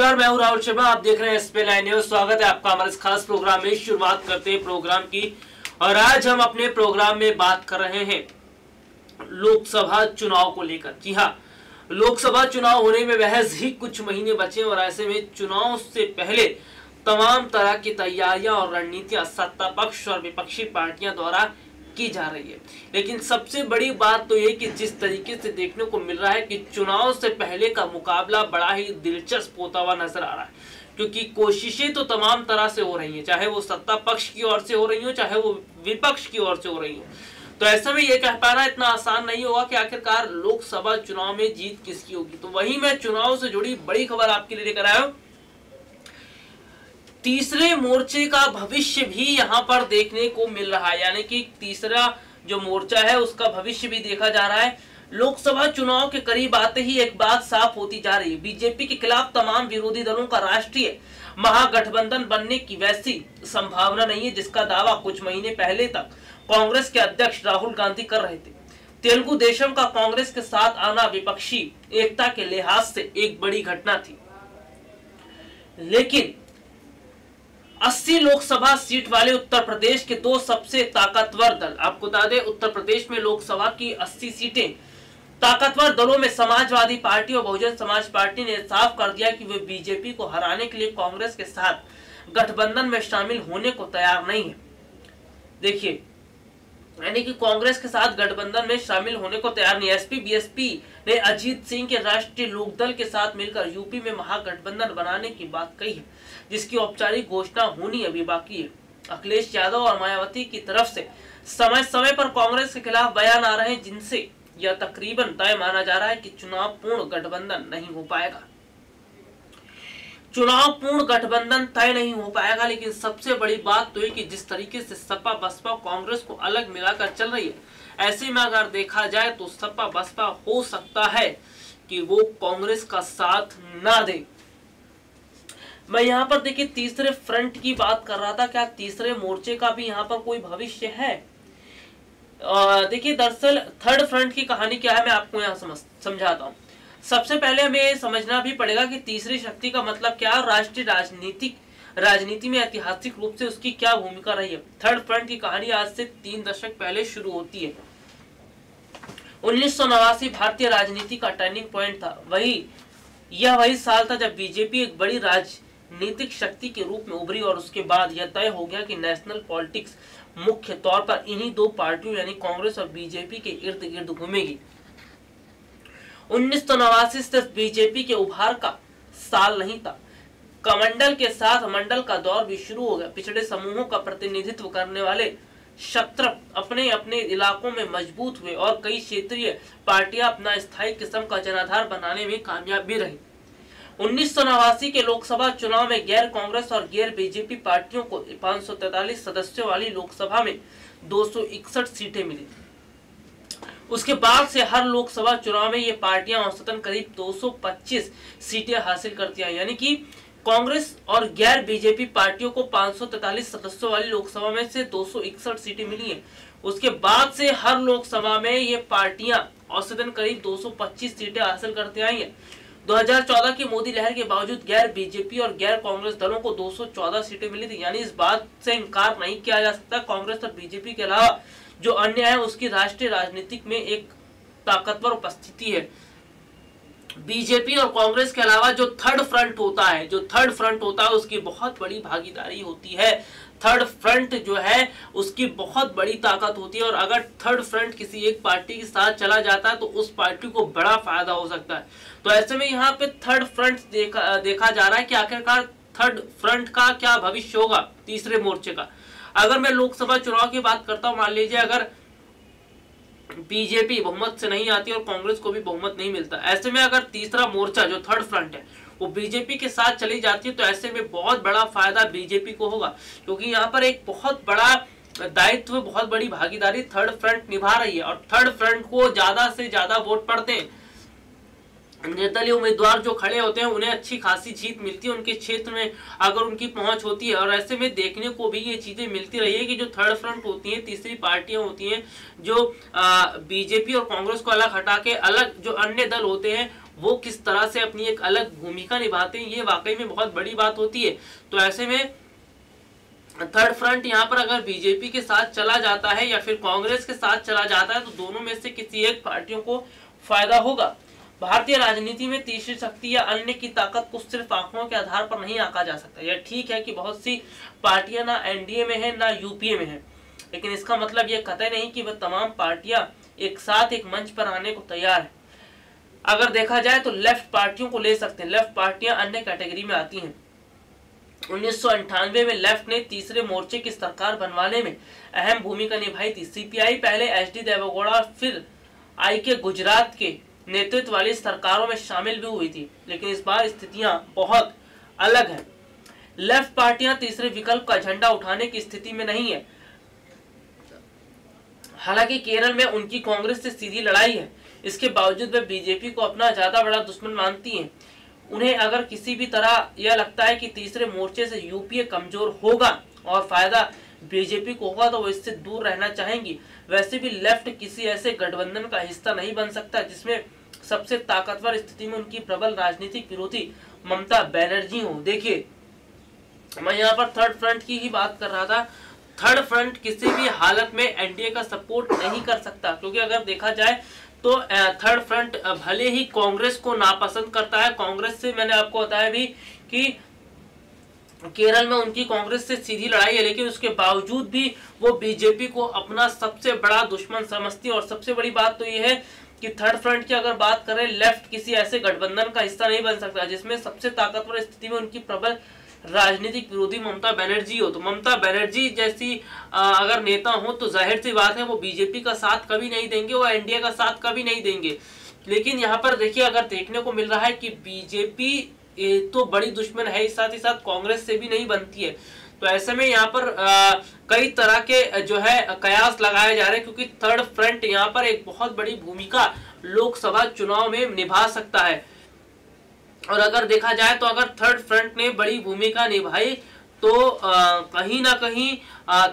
नमस्कार, मैं हूं राहुल शर्मा। आप देख रहे हैं एसपी लाइन न्यूज। स्वागत है आपका हमारे इस खास प्रोग्राम में। शुरुआत करते हैं प्रोग्राम की और आज हम अपने प्रोग्राम में बात कर रहे हैं लोकसभा चुनाव को लेकर। जी हाँ, लोकसभा चुनाव होने में महज ही कुछ महीने बचे और ऐसे में चुनाव से पहले तमाम तरह की तैयारियां और रणनीतियां सत्ता पक्ष और विपक्षी पार्टियां द्वारा की जा रही है। लेकिन सबसे बड़ी बात तो ये कि जिस तरीके से देखने को मिल रहा है कि चुनाव से पहले का मुकाबला बड़ा ही दिलचस्प होता हुआ नजर आ रहा है, क्योंकि कोशिशें तो तमाम तरह से हो रही हैं, चाहे वो सत्ता पक्ष की ओर से हो रही हो, चाहे वो विपक्ष की ओर से हो रही हो। तो ऐसे में ये कह पाना इतना आसान नहीं होगा कि आखिरकार लोकसभा चुनाव में जीत किसकी होगी। तो वही मैं चुनाव से जुड़ी बड़ी खबर आपके लिए लेकर आया हूं। तीसरे मोर्चे का भविष्य भी यहां पर देखने को मिल रहा है, यानी कि तीसरा जो मोर्चा है उसका भविष्य भी देखा जा रहा है। लोकसभा चुनाव के करीब आते ही एक बात साफ होती जा रही है, बीजेपी के खिलाफ तमाम विरोधी दलों का राष्ट्रीय महागठबंधन बनने की वैसी संभावना नहीं है जिसका दावा कुछ महीने पहले तक कांग्रेस के अध्यक्ष राहुल गांधी कर रहे थे। तेलुगु देशम का कांग्रेस के साथ आना विपक्षी एकता के लिहाज से एक बड़ी घटना थी, लेकिन 80 लोकसभा सीट वाले उत्तर प्रदेश के दो सबसे ताकतवर दल, आपको बता दें उत्तर प्रदेश में लोकसभा की 80 सीटें ताकतवर दलों में समाजवादी पार्टी और बहुजन समाज पार्टी ने साफ कर दिया कि वे बीजेपी को हराने के लिए कांग्रेस के साथ गठबंधन में शामिल होने को तैयार नहीं है। देखिए, यानी कि कांग्रेस के साथ गठबंधन में शामिल होने को तैयार नहीं। एसपी बीएसपी ने अजीत सिंह के राष्ट्रीय लोकदल के साथ मिलकर यूपी में महागठबंधन बनाने की बात कही है, जिसकी औपचारिक घोषणा होनी अभी बाकी है। अखिलेश यादव और मायावती की तरफ से समय समय पर कांग्रेस के खिलाफ बयान आ रहे हैं, जिनसे यह तकरीबन तय माना जा रहा है कि चुनाव पूर्ण गठबंधन नहीं हो पाएगा। चुनाव पूर्ण गठबंधन तय नहीं हो पाएगा, लेकिन सबसे बड़ी बात तो है कि जिस तरीके से सपा बसपा कांग्रेस को अलग मिलाकर चल रही है, ऐसे में अगर देखा जाए तो सपा बसपा हो सकता है कि वो कांग्रेस का साथ ना दे। मैं यहाँ पर देखिए तीसरे फ्रंट की बात कर रहा था, क्या तीसरे मोर्चे का भी यहाँ पर कोई भविष्य है? देखिए दरअसल थर्ड फ्रंट की कहानी क्या है, मैं आपको यहाँ समझाता हूँ। सबसे पहले हमें ये समझना भी पड़ेगा कि तीसरी शक्ति का मतलब क्या है, राष्ट्रीय राजनीति में ऐतिहासिक रूप से उसकी क्या भूमिका रही है। थर्ड फ्रंट की कहानी आज से 3 दशक पहले शुरू होती है। 1989 भारतीय राजनीति का टर्निंग पॉइंट था। वही साल था जब बीजेपी एक बड़ी राजनीतिक शक्ति के रूप में उभरी और उसके बाद यह तय हो गया कि नेशनल पॉलिटिक्स मुख्य तौर पर इन्हीं दो पार्टियों यानी कांग्रेस और बीजेपी के इर्द गिर्द घूमेगी। 1989 से बीजेपी के उभार का साल नहीं था। कमंडल के साथ मंडल का दौर भी शुरू हो गया। पिछड़े समूहों का प्रतिनिधित्व करने वाले क्षत्रप अपने अपने इलाकों में मजबूत हुए और कई क्षेत्रीय पार्टियां अपना स्थायी किस्म का जनाधार बनाने में कामयाब भी रही। 1989 के लोकसभा चुनाव में गैर कांग्रेस और गैर बीजेपी पार्टियों को 543 सदस्यों वाली लोकसभा में 261 सीटें मिली। उसके बाद से हर लोकसभा चुनाव में ये पार्टियां औसतन करीब 225 सीटें हासिल करती हैं, यानी कि कांग्रेस और गैर बीजेपी पार्टियों को 543 सदस्यों वाली लोकसभा में से 261 सीटें मिली हैं। उसके बाद से हर लोकसभा में ये पार्टियां औसतन करीब 225 सीटें हासिल करते आई हैं। 2014 की मोदी लहर के बावजूद गैर बीजेपी और गैर कांग्रेस दलों को 214 सीटें मिली थी, यानी इस बात से इनकार नहीं किया जा सकता कांग्रेस और बीजेपी के अलावा जो अन्य है उसकी राष्ट्रीय राजनीतिक में एक ताकतवर उपस्थिति है। बीजेपी और कांग्रेस के अलावा जो थर्ड फ्रंट होता है उसकी बहुत बड़ी भागीदारी होती है। थर्ड फ्रंट जो है उसकी बहुत बड़ी ताकत होती है और अगर थर्ड फ्रंट किसी एक पार्टी के साथ चला जाता है तो उस पार्टी को बड़ा फायदा हो सकता है। तो ऐसे में यहाँ पे थर्ड फ्रंट देखा जा रहा है कि आखिरकार थर्ड फ्रंट का क्या भविष्य होगा तीसरे मोर्चे का। अगर मैं लोकसभा चुनाव की बात करता हूं, मान लीजिए अगर बीजेपी बहुमत से नहीं आती और कांग्रेस को भी बहुमत नहीं मिलता, ऐसे में अगर तीसरा मोर्चा जो थर्ड फ्रंट है वो बीजेपी के साथ चली जाती है तो ऐसे में बहुत बड़ा फायदा बीजेपी को होगा, क्योंकि यहाँ पर एक बहुत बड़ा दायित्व, बहुत बड़ी भागीदारी थर्ड फ्रंट निभा रही है और थर्ड फ्रंट को ज्यादा से ज्यादा वोट पड़ते हैं। निर्दलीय उम्मीदवार जो खड़े होते हैं उन्हें अच्छी खासी जीत मिलती है उनके क्षेत्र में अगर उनकी पहुंच होती है। और ऐसे में देखने को भी ये चीजें मिलती रही है कि जो थर्ड फ्रंट होती हैं, तीसरी पार्टियां होती हैं, जो बीजेपी और कांग्रेस को अलग हटा के अलग जो अन्य दल होते हैं वो किस तरह से अपनी एक अलग भूमिका निभाते हैं, ये वाकई में बहुत बड़ी बात होती है। तो ऐसे में थर्ड फ्रंट यहाँ पर अगर बीजेपी के साथ चला जाता है या फिर कांग्रेस के साथ चला जाता है तो दोनों में से किसी एक पार्टियों को फायदा होगा। भारतीय राजनीति में तीसरी शक्ति या अन्य की ताकत को सिर्फ आंकड़ों के आधार पर नहीं आंका जा सकता। यह ठीक है कि बहुत सी पार्टियां ना एनडीए में है ना यूपीए में है, लेकिन इसका मतलब यह कतई नहीं कि वह तमाम पार्टियां एक साथ एक मंच पर आने को तैयार है। अगर देखा जाए तो लेफ्ट पार्टियों को ले सकते हैं। लेफ्ट पार्टियां अन्य कैटेगरी में आती हैं। 1998 में लेफ्ट ने तीसरे मोर्चे की सरकार बनवाने में अहम भूमिका निभाई थी। सीपीआई पहले एचडी देवेगौड़ा फिर आईके गुजरात के नेतृत्व वाली सरकारों में शामिल भी हुई थी, लेकिन इस बार स्थितियां बहुत अलग है। लेफ्ट पार्टियां तीसरे विकल्प का झंडा उठाने की स्थिति में नहीं है। हालांकि केरल में उनकी कांग्रेस से सीधी लड़ाई है, इसके बावजूद वे बीजेपी को अपना ज्यादा बड़ा दुश्मन मानती हैं। उन्हें अगर किसी भी तरह यह लगता है कि तीसरे मोर्चे से यूपीए कमजोर होगा और फायदा बीजेपी को होगा तो वो इससे दूर रहना चाहेंगी। वैसे भी लेफ्ट किसी ऐसे गठबंधन का हिस्सा नहीं बन सकता जिसमें सबसे ताकतवर स्थिति में उनकी प्रबल राजनीतिक विरोधी ममता बनर्जी हो। देखिए, मैं यहाँ पर थर्ड फ्रंट की ही बात कर रहा था। थर्ड फ्रंट किसी भी हालत में एनडीए का सपोर्ट नहीं कर सकता, क्योंकि अगर देखा जाए तो थर्ड फ्रंट भले ही कांग्रेस को नापसंद करता है। कांग्रेस से मैंने आपको बताया भी कि केरल में उनकी कांग्रेस से सीधी लड़ाई है, लेकिन उसके बावजूद भी वो बीजेपी को अपना सबसे बड़ा दुश्मन समझती है। और सबसे बड़ी बात तो ये है कि थर्ड फ्रंट की अगर बात करें, लेफ्ट किसी ऐसे गठबंधन का हिस्सा नहीं बन सकता जिसमें सबसे ताकतवर स्थिति में उनकी प्रबल राजनीतिक विरोधी ममता बनर्जी हो। तो ममता बनर्जी जैसी अगर नेता हो तो जाहिर सी बात है वो बीजेपी का साथ कभी नहीं देंगे, वो एनडीए का साथ कभी नहीं देंगे। लेकिन यहाँ पर देखिए, अगर देखने को मिल रहा है कि बीजेपी तो बड़ी दुश्मन है, साथ ही साथ कांग्रेस से भी नहीं बनती है। तो ऐसे में यहाँ पर कई तरह के जो है कयास लगाए जा रहे हैं, क्योंकि थर्ड फ्रंट यहाँ पर एक बहुत बड़ी भूमिका लोकसभा चुनाव में निभा सकता है। और अगर देखा जाए तो अगर थर्ड फ्रंट ने बड़ी भूमिका निभाई तो कहीं ना कहीं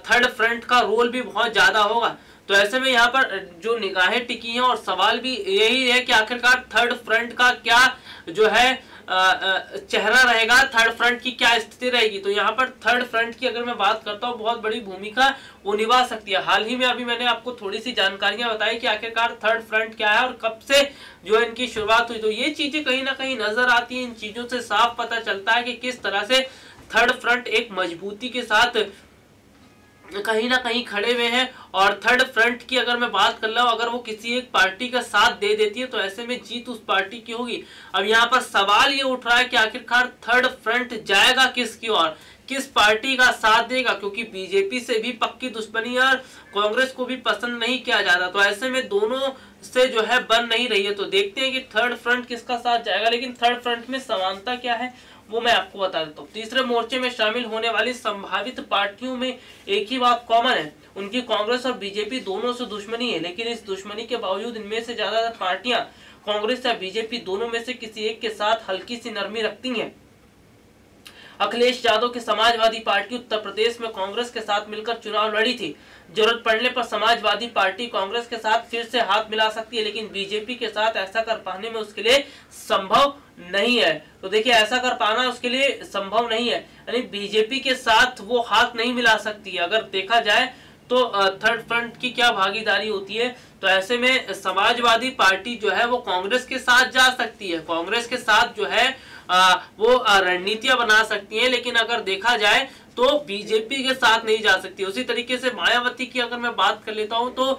थर्ड फ्रंट का रोल भी बहुत ज्यादा होगा। तो ऐसे में यहाँ पर जो निगाहें टिकी हैं और सवाल भी यही है कि आखिरकार थर्ड फ्रंट का क्या जो है चेहरा रहेगा, थर्ड फ्रंट की क्या स्थिति रहेगी। तो यहाँ पर थर्ड फ्रंट की अगर मैं बात करता हूँ, बहुत बड़ी भूमिका वो निभा सकती है। हाल ही में अभी मैंने आपको थोड़ी सी जानकारियां बताई कि आखिरकार थर्ड फ्रंट क्या है और कब से जो है इनकी शुरुआत हुई। तो ये चीजें कहीं ना कहीं नजर आती है। इन चीजों से साफ पता चलता है कि किस तरह से थर्ड फ्रंट एक मजबूती के साथ कहीं ना कहीं खड़े हुए हैं। और थर्ड फ्रंट की अगर मैं बात कर रहा हूँ, अगर वो किसी एक पार्टी का साथ दे देती है तो ऐसे में जीत उस पार्टी की होगी। अब यहाँ पर सवाल ये उठ रहा है कि आखिरकार थर्ड फ्रंट जाएगा किसकी ओर, किस पार्टी का साथ देगा, क्योंकि बीजेपी से भी पक्की दुश्मनी और कांग्रेस को भी पसंद नहीं किया जाता। तो ऐसे में दोनों से जो है बन नहीं रही है। तो देखते हैं कि थर्ड फ्रंट किसका साथ जाएगा। लेकिन थर्ड फ्रंट में समानता क्या है वो मैं आपको बता देता हूँ। तीसरे मोर्चे में शामिल होने वाली संभावित पार्टियों में एक ही बात कॉमन है, उनकी कांग्रेस और बीजेपी दोनों से दुश्मनी है। लेकिन इस दुश्मनी के बावजूद इनमें से ज्यादातर पार्टियां कांग्रेस या बीजेपी दोनों में से किसी एक के साथ हल्की सी नरमी रखती हैं। अखिलेश यादव की समाजवादी पार्टी उत्तर प्रदेश में कांग्रेस के साथ मिलकर चुनाव लड़ी थी। जरूरत पड़ने पर समाजवादी पार्टी कांग्रेस के साथ फिर से हाथ मिला सकती है, लेकिन बीजेपी के साथ ऐसा कर पाने में उसके लिए संभव नहीं है। तो देखिए, ऐसा कर पाना उसके लिए संभव नहीं है, यानी बीजेपी के साथ वो हाथ नहीं मिला सकती। अगर देखा जाए तो थर्ड फ्रंट की क्या भागीदारी होती है, तो ऐसे में समाजवादी पार्टी जो है वो कांग्रेस के साथ जा सकती है, कांग्रेस के साथ जो है वो रणनीतियां बना सकती हैं। लेकिन अगर देखा जाए तो बीजेपी के साथ नहीं जा सकती। उसी तरीके से मायावती की अगर मैं बात कर लेता हूं तो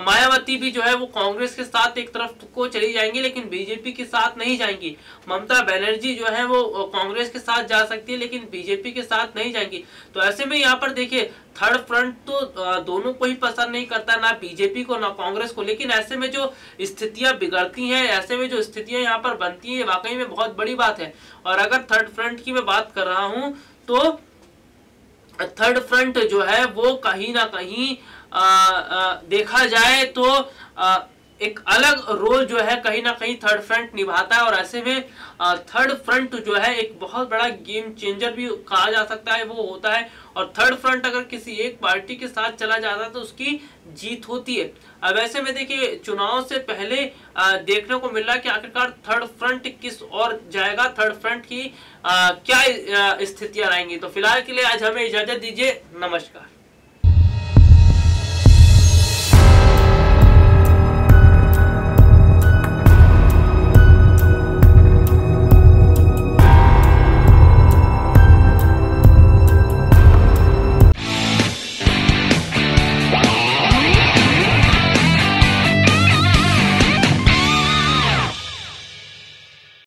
मायावती भी जो है वो कांग्रेस के साथ एक तरफ को चली जाएंगी, लेकिन बीजेपी के साथ नहीं जाएंगी। ममता बनर्जी जो है वो कांग्रेस के साथ जा सकती है, लेकिन बीजेपी के साथ नहीं जाएंगी। तो ऐसे में यहाँ पर देखिए, थर्ड फ्रंट तो दोनों को ही पसंद नहीं करता, ना बीजेपी को ना कांग्रेस को। लेकिन ऐसे में जो स्थितियां बिगड़ती हैं, ऐसे में जो स्थितियां यहाँ पर बनती हैं, वाकई में बहुत बड़ी बात है। और अगर थर्ड फ्रंट की मैं बात कर रहा हूँ तो थर्ड फ्रंट जो है वो कहीं ना कहीं देखा जाए तो एक अलग रोल जो है कहीं ना कहीं थर्ड फ्रंट निभाता है। और ऐसे में थर्ड फ्रंट जो है एक बहुत बड़ा गेम चेंजर भी कहा जा सकता है वो होता है। और थर्ड फ्रंट अगर किसी एक पार्टी के साथ चला जाता है तो उसकी जीत होती है। अब ऐसे में देखिए चुनाव से पहले देखने को मिल रहा है कि आखिरकार थर्ड फ्रंट किस ओर जाएगा, थर्ड फ्रंट की क्या स्थितियां रहेंगी। तो फिलहाल के लिए आज हमें इजाजत दीजिए, नमस्कार।